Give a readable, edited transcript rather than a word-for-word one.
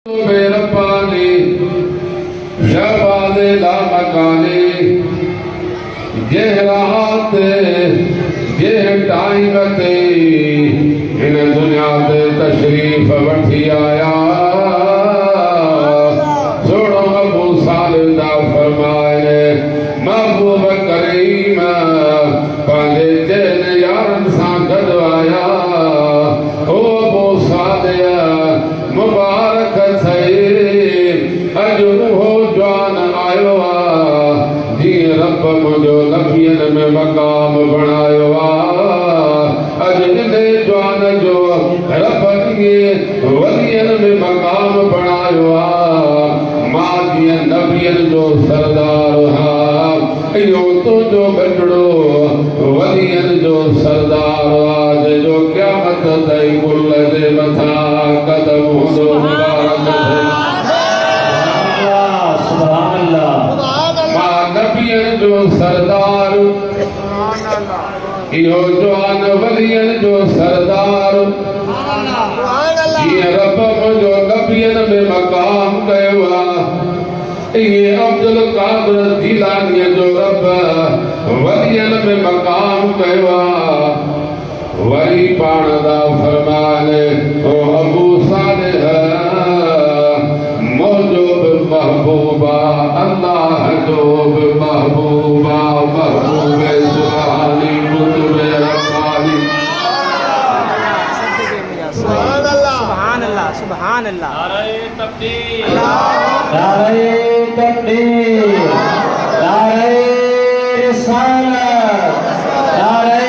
रब्बानी शहबाज़े लामकानी रात टाइम ते इन दुनिया ते तशरीफ वठी आया सोड़ो अबू सालिह दा फरमाए महबूब करीम पंहिंजे जन यारनि सां गॾु आया ओ अबू सालिह मुबारक थिए अॼु उहो जवान आयो आहे जीअं रब मुंहिंजो नबियनि में मक़ाम बणायो आहे अॼु इन जवान जो रब वलियनि में मक़ाम बणायो आहे मां जीअं नबियनि जो सरदार हा इहो तुंहिंजो बचड़ो वलियनि जो सरदार आहे जंहिंजो क़यामत ताईं कुल जे मथां कदम हूंदो मुबारक नबियनि जो सरदार इहो जवान वलियनि जो सरदार जीअं रब मुंहिंजो नबियनि में मक़ाम कयो आहे इहे अब्दुल कादिर जीलानीअ जो रब वलियनि में मक़ाम कयो आहे वरी पाण दा फरमाए ओ अबू सालिह मुंहिंजो बि महबूबा अल्लाह जो बि महबूबा महबूब सुभानी कुतुब रब्बानी सुभान अल्लाह सुभान अल्लाह नारे तकबीर नारे तकबीर नारे रिसालत नारे